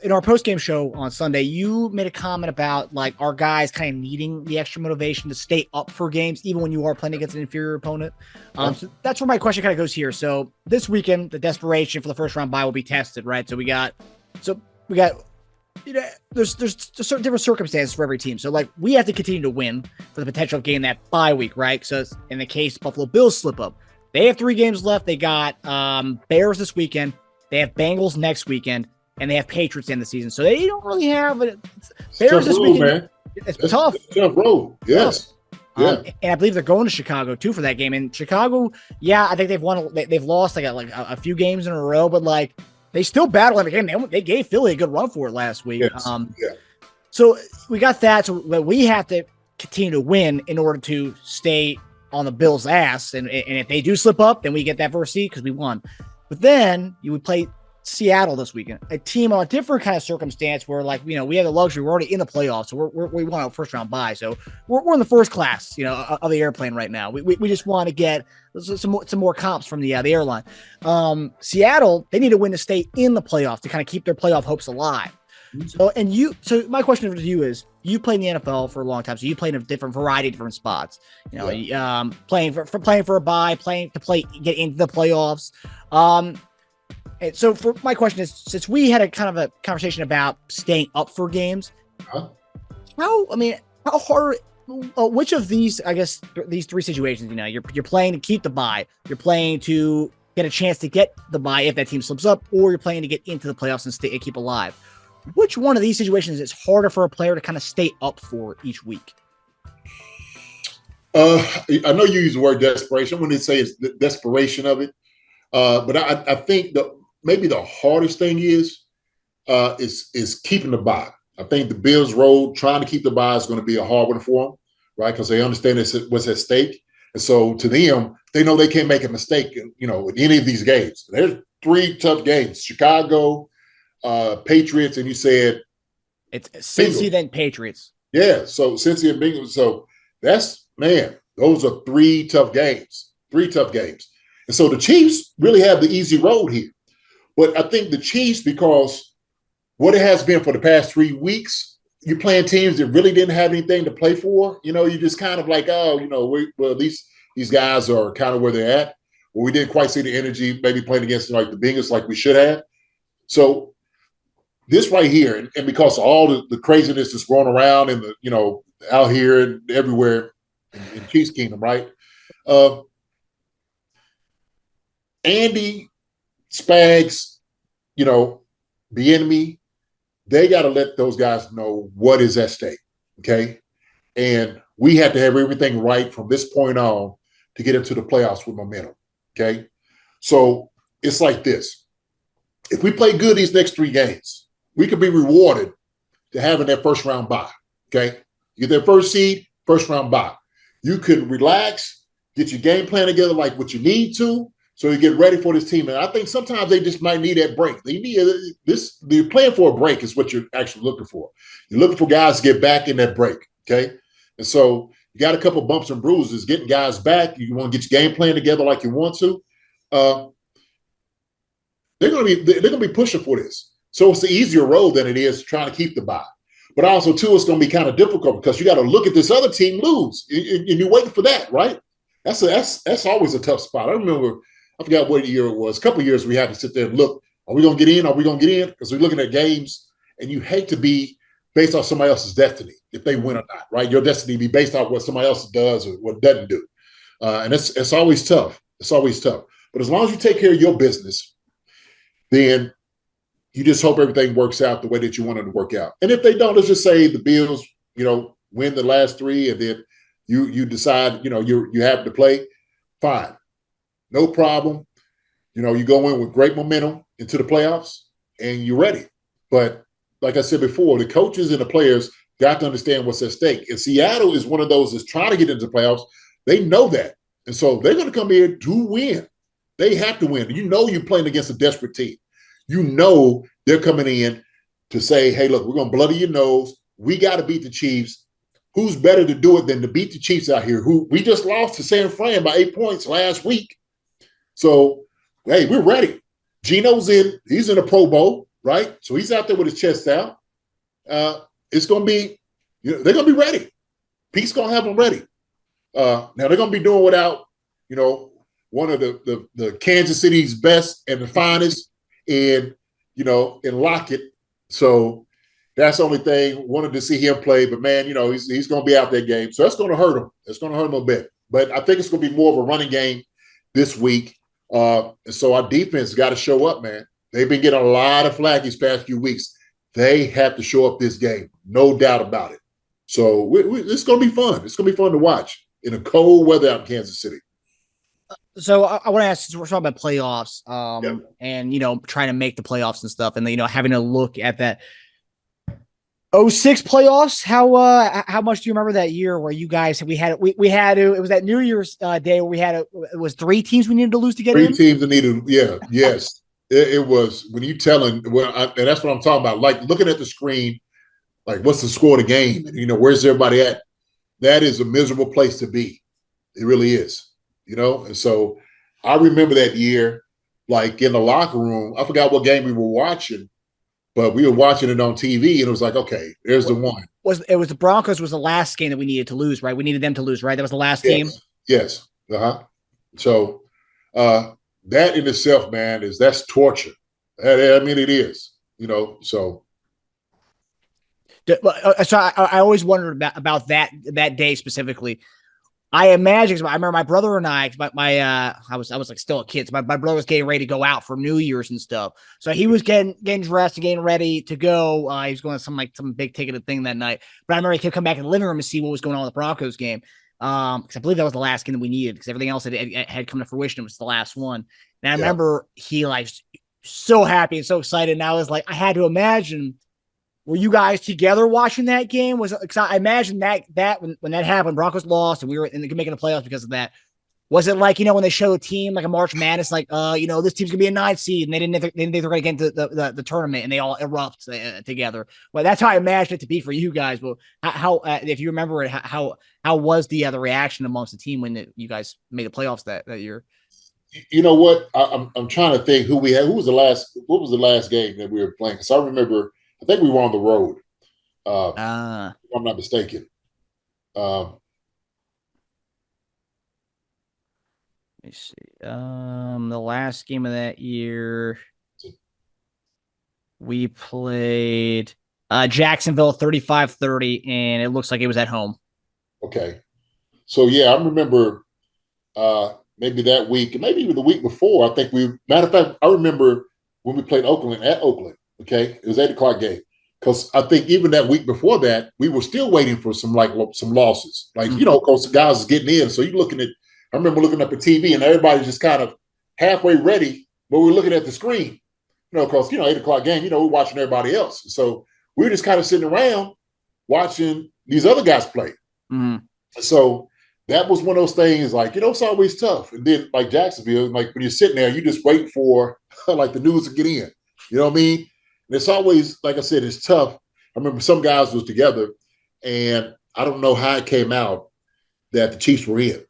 in our post game show on Sunday, you made a comment about like our guys kind of needing the extra motivation to stay up for games, even when you are playing against an inferior opponent. So that's where my question kind of goes here. So this weekend, the desperation for the first round bye will be tested, right? So we got, there's certain different circumstances for every team. So like we have to continue to win for the potential of getting that bye week, right? So in the case Buffalo Bills slip up, they have 3 games left. They got Bears this weekend. They have Bengals next weekend, and they have Patriots in the season. So they don't really have it. Bears this weekend. Man. It's tough. It's a tough road. Yes. Yeah. And I believe they're going to Chicago too for that game. And Chicago, yeah, I think they've lost like a few games in a row, but like they still battle every game. They gave Philly a good run for it last week. Yes. So we got that. So we have to continue to win in order to stay on the Bills' ass. And if they do slip up, then we get that first seed because we won. But then you would play Seattle this weekend, a team on a different kind of circumstance where, like, we have the luxury. We're already in the playoffs, so we want a first round bye. So we're in the first class, of the airplane right now. We just want to get some more comps from the airline. Seattle, they need to win to stay in the playoffs to kind of keep their playoff hopes alive. So my question to you is, you played in the NFL for a long time, so you played in a variety of different spots. Playing for a bye, get into the playoffs. And so for my question is, since we had a kind of a conversation about staying up for games, how hard? Which of these, I guess, these 3 situations, you're playing to keep the bye, you're playing to get a chance to get the bye if that team slips up, or you're playing to get into the playoffs and stay and keep alive. Which one of these situations is harder for a player to kind of stay up for each week? I know you use the word desperation. I'm going to say it's the desperation of it. But I think maybe the hardest thing is keeping the bye. I think the Bills' road, trying to keep the bye, is going to be a hard one for them, right? Because they understand what's at stake. And so to them, they know they can't make a mistake, in any of these games. There's 3 tough games: Chicago, Patriots, and you said it's Cincy, then Patriots. Yeah, so Cincy and Bengals. So those are 3 tough games. 3 tough games. And so the Chiefs really have the easy road here. But I think the Chiefs, because what it has been for the past 3 weeks, you're playing teams that really didn't have anything to play for. You just kind of like, at least these guys are kind of where they're at. Well, we didn't quite see the energy maybe playing against like the Bengals like we should have. So this right here, and because of all the craziness that's going around and out here and everywhere in Chiefs Kingdom, right? Andy, Spags, Bieniemy, they got to let those guys know what is at stake, okay? And we have to have everything right from this point on to get into the playoffs with momentum, okay? So it's like this. If we play good these next 3 games, we could be rewarded to having that first round bye, okay? You get that first seed, first round bye. You can relax, get your game plan together like what you need to, so you get ready for this team. And I think sometimes they just might need that break. They need this. You're playing for a break is what you're actually looking for. You're looking for guys to get back in that break, okay? And so you got a couple bumps and bruises, getting guys back. You want to get your game plan together like you want to. They're going to be pushing for this. So it's the easier road than it is trying to keep the bye. But also, too, it's going to be kind of difficult because you got to look at this other team lose, and you're waiting for that, right? That's always a tough spot. I remember, I forgot what year it was. A couple of years we had to sit there and look, are we going to get in? Are we going to get in? Because we're looking at games, and you hate to be based off somebody else's destiny, if they win or not, right? Your destiny be based off what somebody else does or what doesn't do. And it's always tough. It's always tough. But as long as you take care of your business, then you just hope everything works out the way that you want it to work out. And if they don't, let's just say the Bills, win the last 3, and then you decide, you have to play, fine. No problem. You go in with great momentum into the playoffs, and you're ready. But like I said before, the coaches and the players got to understand what's at stake. And Seattle is one of those that's trying to get into the playoffs. They know that. And so they're going to come here to win. They have to win. You're playing against a desperate team. They're coming in to say, hey, look, we're going to bloody your nose. We got to beat the Chiefs. Who's better to do it than to beat the Chiefs out here, who we just lost to San Fran by 8 points last week? So, hey, we're ready. Gino's in. He's in a Pro Bowl. right? So he's out there with his chest out. It's going to be, they're going to be ready. Pete's going to have them ready. Now they're going to be doing without, one of the Kansas City's best and the finest in Lockett. So that's the only thing. Wanted to see him play, but man, he's going to be out that game. So that's going to hurt him. It's going to hurt him a bit. But I think it's going to be more of a running game this week. And so our defense got to show up, man. They've been getting a lot of flack these past few weeks. They have to show up this game, no doubt about it. So it's going to be fun. It's going to be fun to watch in the cold weather out in Kansas City. So I want to ask, since we're talking about playoffs, and trying to make the playoffs and stuff, and having a look at that 06 playoffs. How much do you remember that year where you guys we had to? It was that New Year's day where it was 3 teams we needed to lose to get in. 3 teams that needed, yes. It was when you telling, and that's what I'm talking about. Like looking at the screen, like what's the score of the game? And, where's everybody at? That is a miserable place to be. It really is. And so I remember that year, like in the locker room, I forgot what game we were watching, but we were watching it on TV, and it was like, okay, there's the one. It was the Broncos was the last game that we needed to lose, right? We needed them to lose, right? That was the last team. Yes. So that in itself, man, that's torture. I mean, it is. So. So I always wondered about that day specifically. I imagine, I remember my brother and I was like still a kid. So my brother was getting ready to go out for New Year's and stuff. So he was getting dressed and getting ready to go. He was going to some big ticketed thing that night. But I remember he could come back in the living room and see what was going on with the Broncos game. Because I believe that was the last game that we needed, because everything else had come to fruition. It was the last one. And I remember he like so happy and so excited. And I was like, I had to imagine, were you guys together watching that game? Because I imagine that when that happened, Broncos lost and we were making the playoffs because of that. Was it like, when they show a team like a March Madness, like, this team's gonna be a 9 seed, and they didn't think they were gonna get into the tournament, and they all erupt together. Well, that's how I imagined it to be for you guys. But how if you remember it, how was the reaction amongst the team when you guys made the playoffs that year? You know what? I'm trying to think who we had. What was the last game that we were playing? Because I remember, I think we were on the road. If I'm not mistaken. Let me see. The last game of that year, we played Jacksonville 35-30, and it looks like it was at home. Okay. So, I remember maybe that week, maybe even the week before, I think matter of fact, I remember when we played Oakland at Oakland, okay? It was 8 o'clock game. Because I think even that week before that, we were still waiting for some losses. Like, because the guys is getting in. So I remember looking up at TV and everybody's just kind of halfway ready, but we're looking at the screen, because, 8 o'clock game, we're watching everybody else. So we were just kind of sitting around watching these other guys play. Mm-hmm. So that was one of those things, like, it's always tough. And then, like Jacksonville, like when you're sitting there, you just wait for like the news to get in. You know what I mean? And it's always, like I said, it's tough. I remember some guys was together, and I don't know how it came out that the Chiefs were in.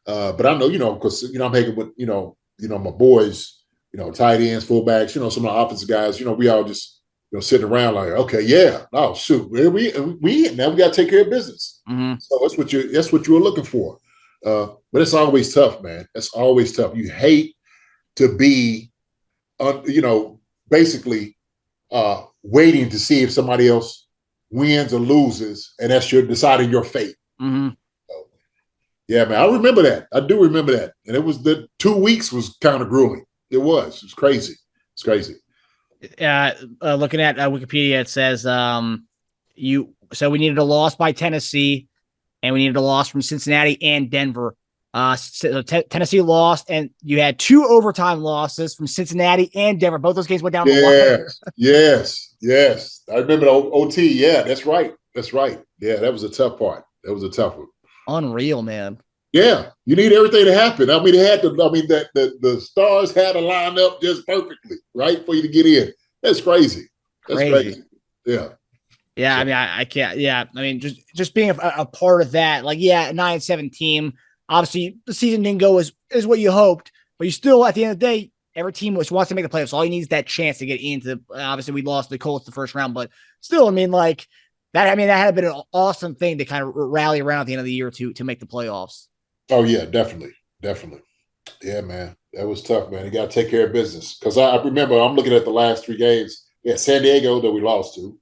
But I know, because, I'm hanging with, my boys, tight ends, fullbacks, some of the offensive guys, we all just, sitting around like, okay, oh, shoot, we now we got to take care of business. Mm-hmm. So that's what you were looking for. But it's always tough, man. It's always tough. You hate to be, basically waiting to see if somebody else wins or loses, and that's deciding your fate. Mm-hmm. So, man, I remember that. I do remember that. And it was the 2 weeks was kind of grueling. It was crazy. It's crazy. Looking at Wikipedia, it says so we needed a loss by Tennessee, and we needed a loss from Cincinnati and Denver. Tennessee lost, and you had 2 overtime losses from Cincinnati and Denver. Both those games went down the wire. Yes. I remember the OT. Yeah, that's right. Yeah, that was a tough part. That was a tough one. Unreal, man. Yeah, you need everything to happen. I mean, the stars had to line up just perfectly, right, for you to get in. That's crazy. That's crazy. Yeah. Yeah, I mean, I can't. Yeah, I mean, just being a part of that, like, 9-7 team. Obviously, the season didn't go as what you hoped, but you still, at the end of the day, every team which wants to make the playoffs, all you need is that chance to get into. Obviously, we lost the Colts the first round, but still, I mean, like that. I mean, that had been an awesome thing to kind of rally around at the end of the year to make the playoffs. Oh yeah, definitely, definitely. Yeah, man, that was tough, man. You got to take care of business because I remember I'm looking at the last 3 games. Yeah, San Diego that we lost to,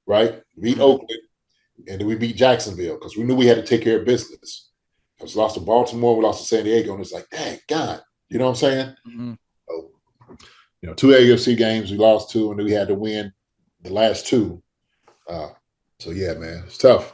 right? We beat Oakland, and then we beat Jacksonville because we knew we had to take care of business. Because we lost to Baltimore, we lost to San Diego, and it's like, dang, God, you know what I'm saying? Mm-hmm. So, 2 AFC games we lost to, and then we had to win the last 2. So yeah, man, it's tough.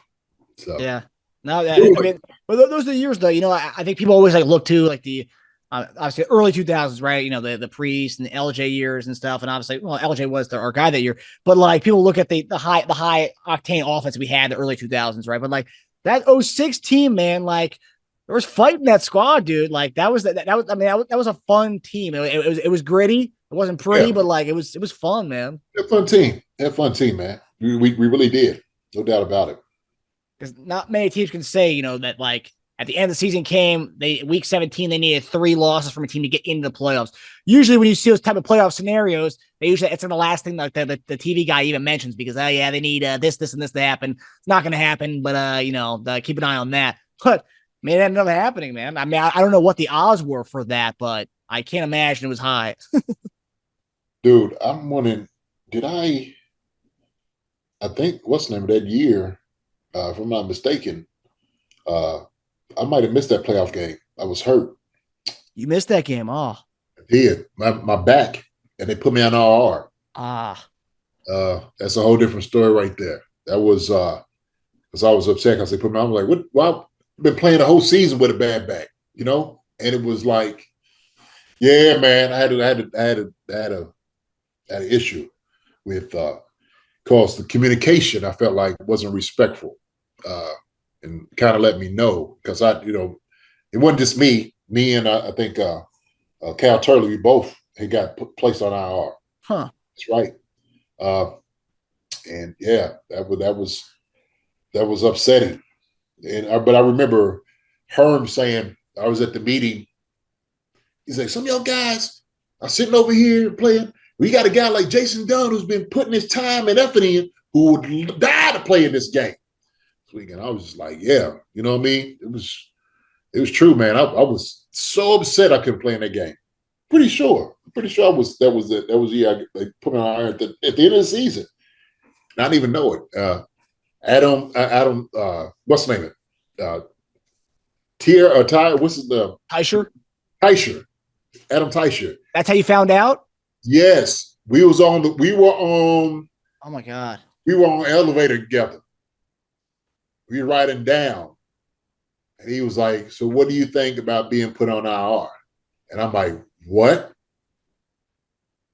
Yeah. No, I mean, but those are the years, though. I think people always look to the obviously early 2000s, right? The Priest and the LJ years and stuff, and obviously, well, LJ was our guy that year. But people look at the high octane offense we had in the early 2000s, right? But that 06 team, man, there was fight in that squad, dude. That was a fun team. It was gritty. It wasn't pretty, but it was fun, man. That fun team, man. We really did, no doubt about it. Because not many teams can say, that at the end of the season came, week 17, they needed 3 losses from a team to get into the playoffs. Usually when you see those type of playoff scenarios, it's the last thing the TV guy even mentions because, they need this, and this to happen. It's not going to happen, but, keep an eye on that. But, man, it ended up happening, man. I mean, I don't know what the odds were for that, but I can't imagine it was high. Dude, I'm wondering, I think, what's the name of that year? If I'm not mistaken, I might have missed that playoff game. I was hurt. You missed that game, oh. I did. My back, and they put me on IR. That's a whole different story right there. That was because I was upset because they put me on. I'm like, what? Well, I've been playing the whole season with a bad back, and it was like, yeah, man, I had an issue with because the communication I felt like wasn't respectful. And kind of let me know because it wasn't just me and I think Cal Turley, we both had got placed on IR. Huh. That's right. And yeah, that was upsetting. But I remember Herm saying, I was at the meeting. He's like, some of y'all guys are sitting over here playing. We got a guy like Jason Dunn who's been putting his time and effort in who would die to play in this game. And I was just like, yeah, you know what I mean? It was true, man. I was so upset I couldn't play in that game. Pretty sure that was the year they put me on iron at the end of the season. I didn't even know it. Adam, what's the name of it? Ty, what's his name? Teicher. Adam Teicher. That's how you found out? Yes. We were on. Oh my God. We were on an elevator together. We were riding down. And he was like, so what do you think about being put on IR? And I'm like, what?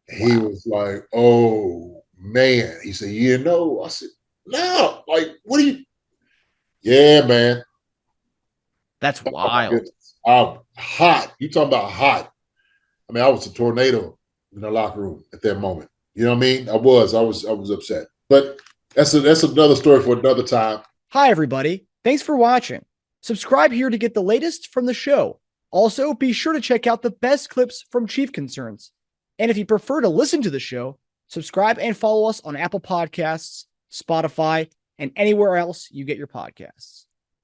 And he was like, oh, man. He said, I said, no. What do you? Yeah, man. That's wild. I'm hot. You talking about hot. I mean, I was a tornado in the locker room at that moment. You know what I mean? I was upset. But that's another story for another time. Hi, everybody. Thanks for watching. Subscribe here to get the latest from the show. Also, be sure to check out the best clips from Chief Concerns. And if you prefer to listen to the show, subscribe and follow us on Apple Podcasts, Spotify, and anywhere else you get your podcasts.